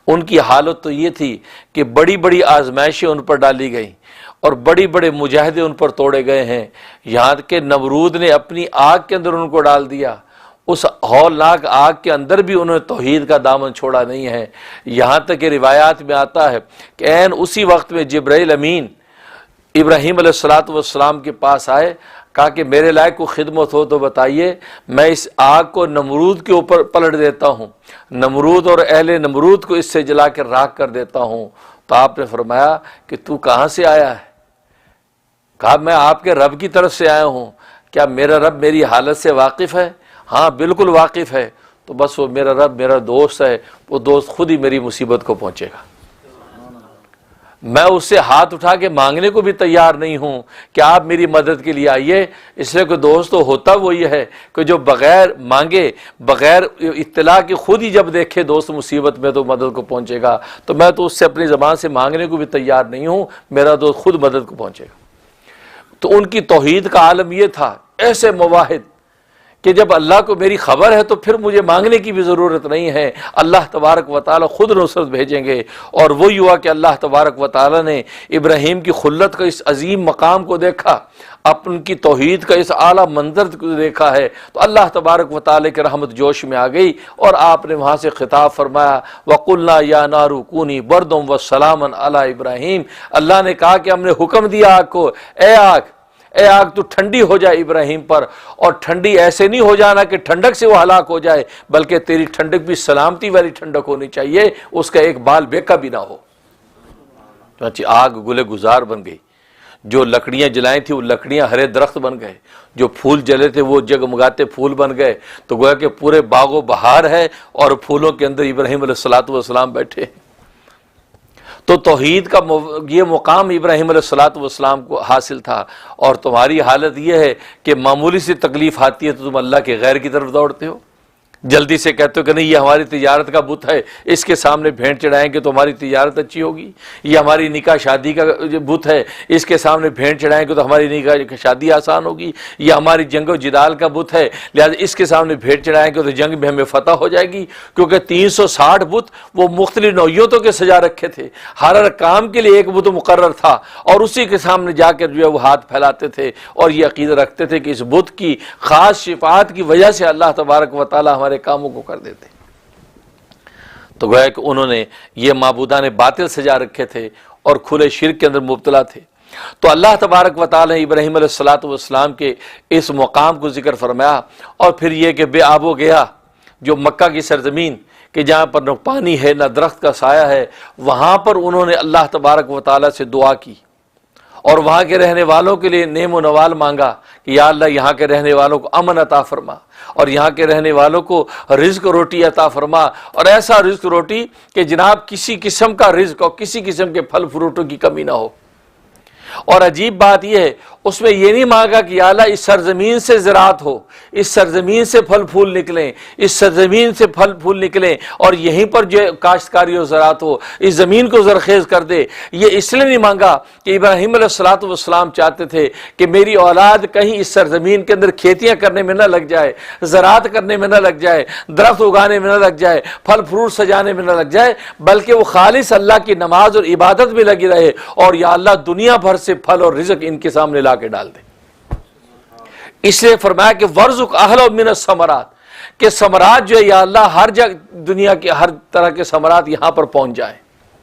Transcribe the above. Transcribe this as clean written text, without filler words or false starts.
ان کی حالت تو یہ تھی کہ بڑی بڑی آزمائشیں ان پر ڈالی گئیں اور بڑی بڑے مجاہدے ان پر توڑے گئے ہیں، یہاں کہ نمرود نے اپنی آگ کے اندر ان کو ڈال دیا، اس ہولناک آگ کے اندر بھی انہوں نے توحید کا دامن چھوڑا نہیں ہے۔ یہاں تک کہ روایات میں آتا ہے کہ عین اسی وقت میں جبرائیل امین ابراہیم علیہ السلام کے پاس آئے، کہا کہ میرے لائق کو خدمت ہو تو بتائیے، میں اس آگ کو نمرود کے اوپر پلٹ دیتا ہوں، نمرود اور اہل نمرود کو اس سے جلا کر راکھ کر دیتا ہوں۔ تو آپ نے فرمایا کہ تو کہاں سے آیا ہے؟ کہا میں آپ کے رب کی طرف سے آیا ہوں، کیا میرا رب میری حالت سے واقف ہے؟ ہاں بالکل واقف ہے۔ تو بس وہ میرا رب میرا دوست ہے، وہ دوست خود ہی میری مصیبت کو پہنچے گا، میں اس سے ہاتھ اٹھا کے مانگنے کو بھی تیار نہیں ہوں کہ آپ میری مدد کے لیے آئیے، اس لیے کوئی دوست تو ہوتا وہی ہے کہ جو بغیر مانگے بغیر اطلاع کے خود ہی جب دیکھے دوست مصیبت میں تو مدد کو پہنچے گا، تو میں تو اس سے اپنی زبان سے مانگنے کو بھی تیار نہیں ہوں، میرا دوست خود مدد کو پہنچے گا۔ تو ان کی توحید کا عالم یہ تھا، ایسے مواحد کہ جب اللہ کو میری خبر ہے تو پھر مجھے مانگنے کی بھی ضرورت نہیں ہے، اللہ تبارک و تعالی خود نصرت بھیجیں گے۔ اور وہی ہوا کہ اللہ تبارک و تعالی نے ابراہیم کی خلت کا اس عظیم مقام کو دیکھا، اپن کی توحید کا اس اعلیٰ منظر کو دیکھا ہے، تو اللہ تبارک و تعالی کی رحمت جوش میں آ گئی اور آپ نے وہاں سے خطاب فرمایا وَقُلْنَا يَا نَارُ كُونِي بَرْدًا وَسَلَامًا عَلَىٰ ابراہیم۔ اللہ نے کہا کہ ہم نے حکم دیا آگ کو، اے آگ تو ٹھنڈی ہو جائے ابراہیم پر، اور ٹھنڈی ایسے نہیں ہو جانا کہ ٹھنڈک سے وہ ہلاک ہو جائے، بلکہ تیری ٹھنڈک بھی سلامتی والی ٹھنڈک ہونی چاہیے، اس کا ایک بال بیکا بھی نہ ہو۔ چنانچہ آگ گلے گزار بن گئی، جو لکڑیاں جلائیں تھیں وہ لکڑیاں ہرے درخت بن گئے، جو پھول جلے تھے وہ جگمگاتے پھول بن گئے، تو گویا کہ پورے باغ و بہار ہے اور پھولوں کے اندر ابراہیم علیہ السلام بیٹھے۔ تو توحید کا یہ مقام ابراہیم علیہ السلام کو حاصل تھا، اور تمہاری حالت یہ ہے کہ معمولی سی تکلیف آتی ہے تو تم اللہ کے غیر کی طرف دوڑتے ہو، جلدی سے کہتے ہو کہ نہیں یہ ہماری تجارت کا بت ہے، اس کے سامنے بھینٹ چڑھائیں گے تو ہماری تجارت اچھی ہوگی، یہ ہماری نکاح شادی کا بت ہے، اس کے سامنے بھینٹ چڑھائیں گے تو ہماری نکاح شادی آسان ہوگی، یہ ہماری جنگ و جدال کا بت ہے، لہذا اس کے سامنے بھینٹ چڑھائیں گے تو جنگ میں ہمیں فتح ہو جائے گی، کیونکہ 360 بت وہ مختلف نوعیتوں کے سجا رکھے تھے، ہر کام کے لیے ایک بت مقرر تھا، اور اسی کے سامنے جا کر جو ہے وہ ہاتھ پھیلاتے تھے اور یہ عقیدہ رکھتے تھے کہ اس بت کی خاص شفاعت کی وجہ سے اللہ تبارک و تعالی ہمارے کاموں کو کر دیتے۔ تو گویا کہ انہوں نے یہ معبودان باطل سجا رکھے تھے اور کھلے شرک کے اندر مبتلا تھے۔ تو اللہ تبارک و تعالی نے ابراہیم علیہ السلام کے اس مقام کو ذکر فرمایا، اور پھر یہ کہ بے آب و گیا جو مکہ کی سرزمین کہ جہاں پر نہ پانی ہے نہ درخت کا سایہ ہے، وہاں پر انہوں نے اللہ تبارک و تعالی سے دعا کی اور وہاں کے رہنے والوں کے لیے نعم و نوال مانگا کہ یا اللہ یہاں کے رہنے والوں کو امن عطا فرما، اور یہاں کے رہنے والوں کو رزق روٹی عطا فرما، اور ایسا رزق روٹی کہ جناب کسی قسم کا رزق اور کسی قسم کے پھل فروٹوں کی کمی نہ ہو۔ اور عجیب بات یہ ہے اس میں یہ نہیں مانگا کہ یا اللہ اس سرزمین سے زراعت ہو، اس سرزمین سے پھل پھول نکلیں، اس سرزمین سے پھل پھول نکلیں اور یہیں پر جو کاشتکاری و زراعت ہو، اس زمین کو زرخیز کر دے۔ یہ اس لیے نہیں مانگا کہ ابراہیم علیہ السلام چاہتے تھے کہ میری اولاد کہیں اس سرزمین کے اندر کھیتیاں کرنے میں نہ لگ جائے، زراعت کرنے میں نہ لگ جائے، درخت اگانے میں نہ لگ جائے، پھل فروٹ سجانے میں نہ لگ جائے، بلکہ وہ خالص اللہ کی نماز اور عبادت میں لگی رہے، اور یا اللہ دنیا بھر سے پھل اور رزق ان کے سامنے لا کے ڈال دے۔ اس لیے فرمایا کہ ورزق اہل من الثمرات، کہ ثمرات جو ہے یا اللہ ہر جگہ دنیا کے ہر طرح کے ثمرات یہاں پر پہنچ جائیں۔